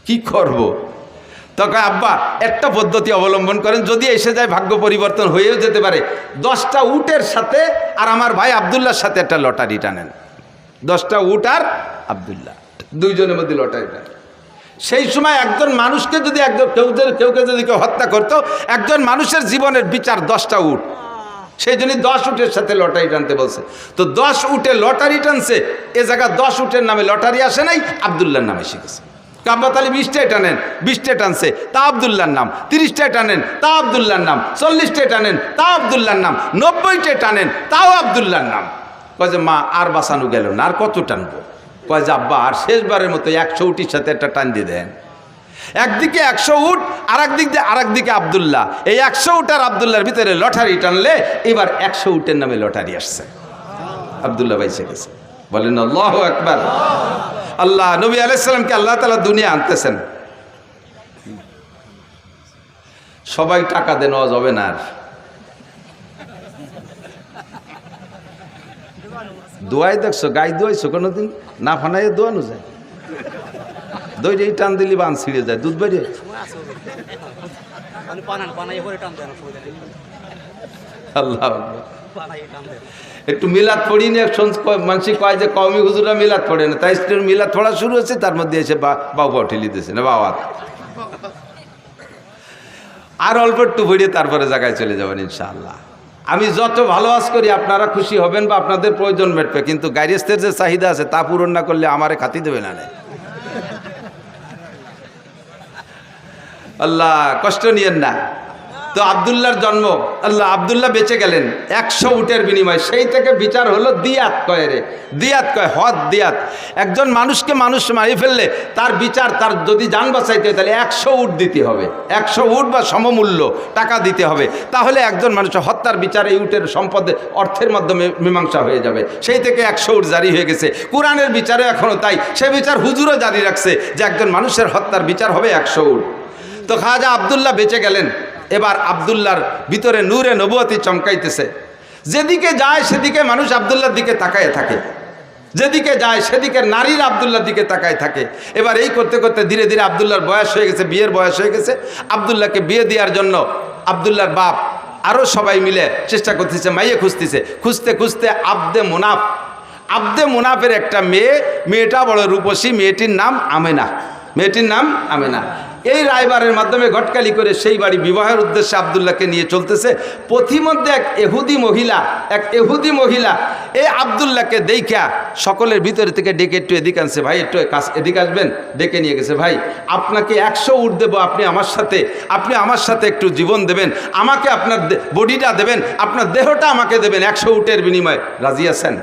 কি করব? তখন আব্বা একটা পদ্ধতি অবলম্বন করেন, যদি এসে যায় ভাগ্য পরিবর্তন হয়েও যেতে পারে। 10টা উটের সাথে আর আমার ভাই আব্দুল্লাহর সাথে একটা লটারি টানেন। 10টা উট আর আব্দুল্লাহ, দুইজনের মধ্যে লটারি টানেন। সেই সময় একজন মানুষকে যদি কেউকে যদি কেউ হত্যা করতো, একজন মানুষের জীবনের বিচার 10টা উট। সেই জন্য 10 উটের সাথে লটারি টানতে বলছে। তো 10 উটে লটারি টানছে, এ জায়গা 10 উটের নামে লটারি আসে নাই, আব্দুল্লাহর নামে শিখেছে। কাব্বাত আলী 20টায় টানেন, 20টায় টানছে, তা আবদুল্লাহর নাম। 30টায় টানেন, তা আবদুল্লাহর নাম। 40টায় টানেন, তা আবদুল্লাহর নাম। 90টায় টানেন, তাও আবদুল্লাহর নাম। কয় যে মা আর বাঁচানো গেল না, আর কত টানবো? কয় যে আব্বা আর শেষবারের মতো 100 উটির সাথে একটা টান দিয়ে দেন। একদিকে 100 উট, আর একদিকে আবদুল্লাহ। এই 100 উট আর আবদুল্লাহর ভিতরে লটারি টানলে এবার 100 উটের নামে লটারি আসছে। আবদুল্লাহ বাইসে গেছে। বলেন আল্লাহু আকবার। আল্লাহ নবী আলাইহিস সালামকে আল্লাহ তাআলা দুনিয়া আনতেছেন। সবাই টাকা দেন, নেওয়া যাবে না। আর দোয়াই দেখছো, গাই দোয়াইছো কোনোদিন? না ফানাইয়ে দোয়ানো যায়? দইটা টান দিলি বান ছিঁড়ে যায়, দুধ বেরিয়ে। আল্লাহ একটু মিলাদ পড়ি না, মানুষ কয় যে কওমি হুজুরা মিলাদ পড়ে না, তাই মিলাদ পড়া শুরু হচ্ছে, তার মধ্যে এসে বাবা ঠেলি দিয়েছে না বাবা। আর অল্প একটু পড়িয়ে তারপরে জায়গায় চলে যাবেন ইনশাআল্লাহ। আমি যত ভালো আজ করি আপনারা খুশি হবেন বা আপনাদের প্রয়োজন মেটবে, কিন্তু গাইরেস্তের যে চাহিদা আছে তা পূরণ না করলে আমারে খাতি দেবে না। আল্লাহ কষ্ট নিয়েন না। তো আবদুল্লাহর জন্ম, আল্লাহ আবদুল্লাহ বেঁচে গেলেন 100 উটের বিনিময়ে। সেই থেকে বিচার হলো দিয়াত কয় রে, দিয়াত কয়, হদ দিয়াত। একজন মানুষকে মানুষ মারি ফেললে তার বিচার, তার যদি জান বাঁচাইতে হয় তাহলে 100 উট দিতে হবে, 100 উট বা সমমূল্য টাকা দিতে হবে। তাহলে একজন মানুষের হত্যার বিচার এই উটের সম্পদে অর্থের মাধ্যমে মীমাংসা হয়ে যাবে। সেই থেকে 100 উট জারি হয়ে গেছে। কোরআনের বিচারে এখনও তাই, সে বিচার হুজুরও জারি রাখছে যে একজন মানুষের হত্যার বিচার হবে 100 উট। তো খাজা আবদুল্লাহ বেঁচে গেলেন। এবার আবদুল্লাহর ভিতরে নূরে নবুয়তি চমকাইতেছে। যেদিকে যায় সেদিকে মানুষ আবদুল্লাহর দিকে তাকায় থাকে, যেদিকে যায় সেদিকে নারীর আবদুল্লাহর দিকে তাকায় থাকে। এবার এই করতে করতে ধীরে ধীরে আবদুল্লাহর বয়স হয়ে গেছে, বিয়ের বয়স হয়ে গেছে। আবদুল্লাহকে বিয়ে দেওয়ার জন্য আবদুল্লাহর বাপ আরও সবাই মিলে চেষ্টা করতেছে, মাইয়ে খুঁজতেছে। খুঁজতে খুঁজতে আবদে মুনাফের একটা মেয়েটা বড় রূপসী, মেয়েটির নাম আমেনা, মেয়েটির নাম আমেনা। এই রায়বারের মাধ্যমে ঘটকালি করে সেই বাড়ি বিবাহের উদ্দেশ্যে আবদুল্লাহকে নিয়ে চলতেছে। পথিমধ্যে এক এহুদি মহিলা এই আবদুল্লাহকে দেখা সকলের ভিতরে থেকে ডেকে একটু এদিকে আনছে। ভাই একটু এদিকে আসবেন, ডেকে নিয়ে গেছে। ভাই আপনাকে 100 উট দেবো, আপনি আমার সাথে একটু জীবন দেবেন, আমাকে আপনার বডিটা দেবেন, আপনার দেহটা আমাকে দেবেন 100 উটের বিনিময়ে, রাজি আছেন?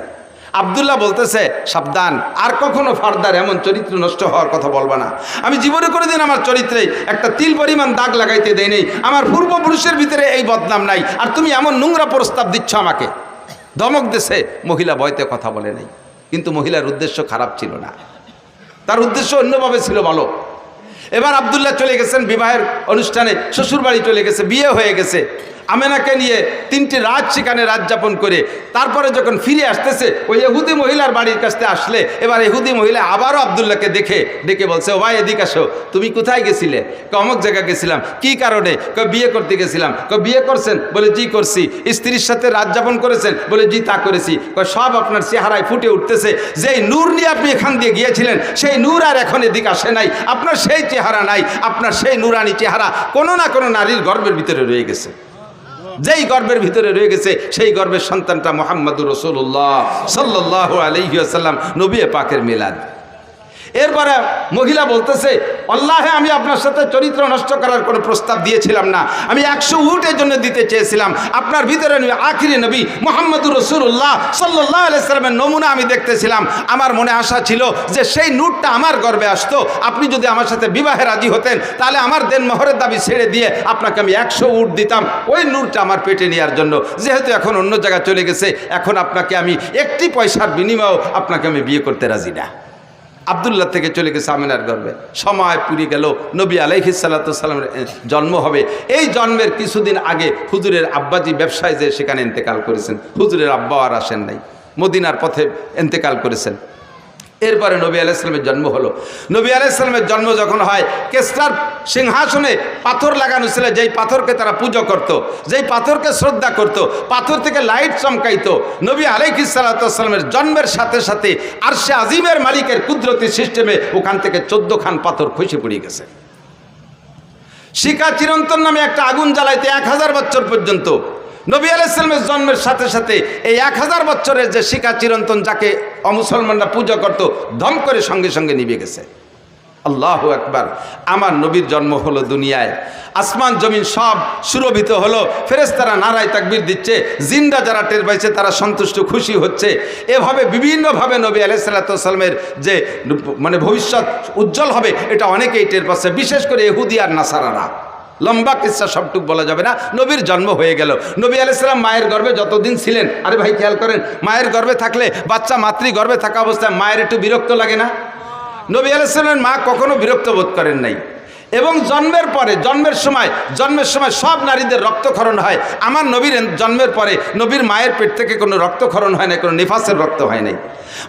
আবদুল্লাহ বলতেছে, সাবধান, আর কখনো ফার্দার এমন চরিত্র নষ্ট হওয়ার কথা বলবা না। আমি জীবনে কোনোদিন আমার চরিত্রে একটা তিল পরিমাণ দাগ লাগাইতে দেই নেই, আমার পূর্বপুরুষের ভিতরে এই বদনাম নাই, আর তুমি এমন নোংরা প্রস্তাব দিচ্ছ আমাকে। ধমক দেশে মহিলা ভয়তে কথা বলে নাই, কিন্তু মহিলার উদ্দেশ্য খারাপ ছিল না, তার উদ্দেশ্য অন্যভাবে ছিল ভালো। এবার আবদুল্লাহ চলে গেছেন বিবাহের অনুষ্ঠানে, শ্বশুরবাড়ি চলে গেছে, বিয়ে হয়ে গেছে। আমেনাকে নিয়ে 3টি রাত সেখানে রাত যাপন করে তারপরে যখন ফিরে আসতেছে ওই ইহুদি মহিলার বাড়ির কাছে আসলে, এবার ইহুদি মহিলা আবারও আবদুল্লাহকে ডেকে বলছে, ও ভাই এদিকে আসো, তুমি কোথায় গেছিলে? অমুক জায়গা গেছিলাম। কি কারণে? বিয়ে করতে গেছিলাম। বিয়ে করছেন? বলে জি করছি। স্ত্রীর সাথে রাত যাপন করেছেন? বলে জি তা করেছি। সব আপনার চেহারায় ফুটে উঠতেছে, যেই নূর নিয়ে আপনি এখান দিয়ে গিয়েছিলেন সেই নূর আর এখন এদিকে আসে নাই, আপনার সেই চেহারা নাই, আপনার সেই নূরানি চেহারা কোনো না কোনো নারীর গর্ভের ভিতরে রয়ে গেছে। যেই গর্ভের ভিতরে রয়ে গেছে সেই গর্ভের সন্তানটা মুহাম্মদুর রাসূলুল্লাহ সাল্লাল্লাহু আলাইহি ওয়াসাল্লাম, নবী পাকের মিলাদ। এরপরে মহিলা বলতেছে, আল্লাহে আমি আপনার সাথে চরিত্র নষ্ট করার কোনো প্রস্তাব দিয়েছিলাম না, আমি 100 উটের জন্য দিতে চেয়েছিলাম। আপনার ভিতরে আখিরি নবী মুহাম্মদুর রাসূলুল্লাহ সাল্লাল্লাহু আলাইহি ওয়াসাল্লামের নমুনা আমি দেখতেছিলাম। আমার মনে আশা ছিল যে সেই নূরটা আমার গর্ভে আসতো, আপনি যদি আমার সাথে বিবাহে রাজি হতেন তাহলে আমার দেন মোহরের দাবি ছেড়ে দিয়ে আপনাকে আমি 100 উট দিতাম ওই নূরটা আমার পেটে নেওয়ার জন্য। যেহেতু এখন অন্য জায়গায় চলে গেছে, এখন আপনাকে আমি একটি পয়সার বিনিময়েও আপনাকে আমি বিয়ে করতে রাজি না। আবদুল্লাহ থেকে চলে গেছে আমিনার গর্ভে। সময় পুরিয়ে গেল, নবী আলাইহিস সালাতু ওয়াস সালামের জন্ম হবে। এই জন্মের কিছুদিন আগে হুজুরের আব্বাজি ব্যবসায় যে সেখানে ইন্তেকাল করেছেন। হুজুরের আব্বা আর আসেন নাই, মদিনার পথে ইন্তেকাল করেছেন। এরপরে নবী আলাইহিস সালামের জন্ম হলো। নবী আলাইহিস সালামের জন্ম যখন হয়, কেসরার সিংহাসনে পাথর লাগানো ছিল, যেই পাথরকে তারা পুজো করত, যেই পাথরকে শ্রদ্ধা করত, পাথর থেকে লাইট চমকাইতো। নবী আলাইহিস সালাতু ওয়াস সালামের জন্মের সাথে সাথে আরশে আজিমের মালিকের কুদরতি সিস্টেমে ওখান থেকে 14 খান পাথর খসে পড়ে গেছে। শিখা চিরন্তন নামে একটা আগুন জ্বালাইতে 1000 বছর পর্যন্ত। নবী আলাইহিস সালামের জন্মের সাথে সাথে এই 1000 বছরের যে শিখা চিরন্তন, যাকে অমুসলমানরা পূজা করত, ধম করে সঙ্গে সঙ্গে নিভে গেছে। আল্লাহু আকবার। আমার নবীর জন্ম হলো দুনিয়ায়, আসমান জমিন সব সুরভিত হলো, ফেরেশতারা নারায় তাকবীর দিচ্ছে, জিন্দা যারা টের পাইছে তারা সন্তুষ্ট খুশি হচ্ছে। এভাবে বিভিন্নভাবে নবী আলাইহিস সালাতু ওয়াস সালামের যে মানে ভবিষ্যৎ উজ্জ্বল হবে এটা অনেকেই টের পাচ্ছে, বিশেষ করে ইহুদি আর নাসারারা। লম্বা কিসসা সবটুক বলা যাবে না। নবীর জন্ম হয়ে গেল। নবী আলাইহিস সালাম মায়ের গর্ভে যতদিন ছিলেন, আরে ভাই খেয়াল করেন, মায়ের গর্ভে থাকলে বাচ্চা মাতৃ গর্ভে থাকা অবস্থায় মায়ের একটু বিরক্ত লাগে না? নবী আলাইহিস সালামের মা কখনো বিরক্ত বোধ করেন নাই। এবং জন্মের পরে জন্মের সময় সব নারীদের রক্তক্ষরণ হয়। আমার নবীর জন্মের পরে নবীর মায়ের পেট থেকে কোনো রক্তক্ষরণ হয় না, কোনো নিফাসের রক্ত হয় নাই।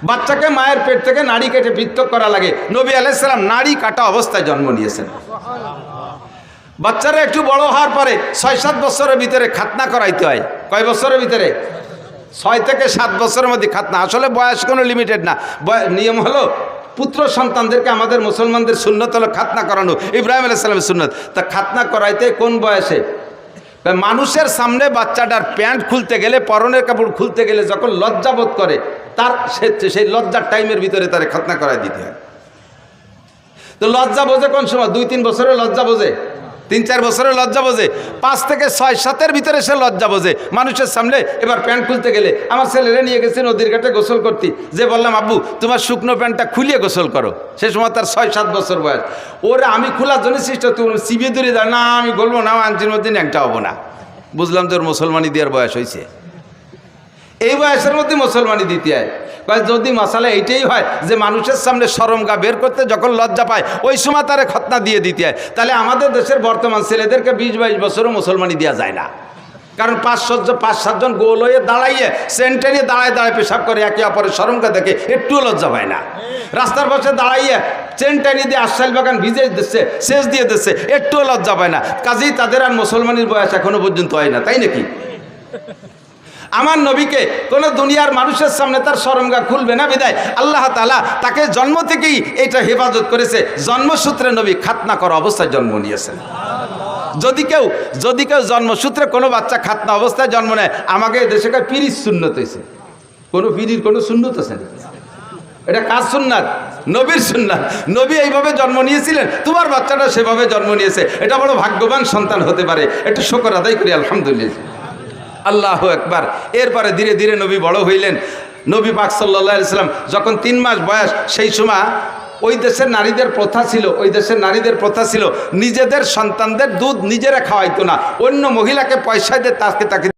বাচ্চাকে মায়ের পেট থেকে নাড়ি কেটে পৃথক করা লাগে, নবী আলাইহিস সালাম নাড়ি কাটা অবস্থায় জন্ম নিয়েছেন। বাচ্চারা একটু বড় হওয়ার পরে ৬-৭ বছরের ভিতরে খাতনা করাইতে হয়। কয় বছরের ভিতরে? ৬ থেকে ৭ বছরের মধ্যে খাতনা। আসলে বয়স কোনো লিমিটেড না, নিয়ম হলো পুত্র সন্তানদেরকে আমাদের মুসলমানদের সুন্নত হলো খাতনা করানো, ইব্রাহিম আলাইহিস সালামের সুন্নত। তা খাতনা করাইতে কোন বয়সে? মানুষের সামনে বাচ্চাটার প্যান্ট খুলতে গেলে, পরনের কাপড় খুলতে গেলে যখন লজ্জা বোধ করে, তার সেই লজ্জার টাইমের ভিতরে তার খাতনা করাই দিতে হয়। তো লজ্জা বোঝে কোন সময়? 2-3 বছরের লজ্জা বোঝে, 3-4 বছরের লজ্জা বোঝে, 5 থেকে 6-7-এর ভিতরে সে লজ্জা বোঝে মানুষের সামনে। এবার প্যান্ট খুলতে গেলে, আমার ছেলেরা নিয়ে গেছে নদীর ঘাটে গোসল করতে, যে বললাম আব্বু তোমার শুকনো প্যান্টটা খুলিয়ে গোসল করো, সে সময় তার 6-7 বছর বয়স। ওরে আমি খোলার জন্য চেষ্টা, তুমি চিবিয়ে দূরে দাঁড়, না আমি বলবো না, আঞ্চির মধ্যে ন্যাংটা হবো না। বুঝলাম যে ওর মুসলমানি দেওয়ার বয়স হয়েছে, এই বয়সের মধ্যে মুসলমানি দিতে হয়। যদি মশালা এইটাই হয় যে মানুষের সামনে শরমগা বের করতে যখন লজ্জা পায় ওই সময় তারে খতনা দিয়ে দিতে হয়, তাহলে আমাদের দেশের বর্তমান ছেলেদেরকে 20-22 বছরও মুসলমানি দেওয়া যায় না। কারণ 5-7 জন গোল হয়ে দাঁড়াইয়ে সেন্টে নিয়ে দাঁড়ায় পেশাব করে, একে অপরের শরমগা দেখে একটুও লজ্জা পায় না। রাস্তার পাশে দাঁড়াইয়ে চেন টানিয়ে দিয়ে আশাইল বাগান ভিজে দিচ্ছে, সেচ দিয়ে দিচ্ছে, একটুও লজ্জা পায় না। কাজেই তাদের আর মুসলমানির বয়স এখনো পর্যন্ত হয় না, তাই নাকি? আমার নবীকে কোন দুনিয়ার মানুষের সামনে তার শরমগা খুলবে না, বিদায় আল্লাহ তাআলা তাকে জন্ম থেকেই এটা হেফাজত করেছে। জন্মসূত্রে নবী খাতনা করা অবস্থায় জন্ম নিয়েছেন। যদি কেউ জন্মসূত্রে কোনো বাচ্চা খাতনা অবস্থায় জন্ম নেয়, আমাকে দেশে পিরির সুন্নত হয়েছে। কোনো পিরির কোনো সুন্নত আছে না, এটা কাজ সুন্নাত, নবীর সুন্নাত। নবী এইভাবে জন্ম নিয়েছিলেন, তোমার বাচ্চাটা সেভাবে জন্ম নিয়েছে। এটা বড় ভাগ্যবান সন্তান হতে পারে, একটু শুকর আদায় করি আলহামদুলিল্লাহ। আল্লাহু আকবার। এরপরে ধীরে ধীরে নবী বড় হইলেন। নবী পাক সাল্লাল্লাহু আলাইহি সাল্লাম যখন 3 মাস বয়স, সেই সময় ওই দেশের নারীদের প্রথা ছিল নিজেদের সন্তানদের দুধ নিজেরা খাওয়াইতো না, অন্য মহিলাকে পয়সা দিয়ে তাকে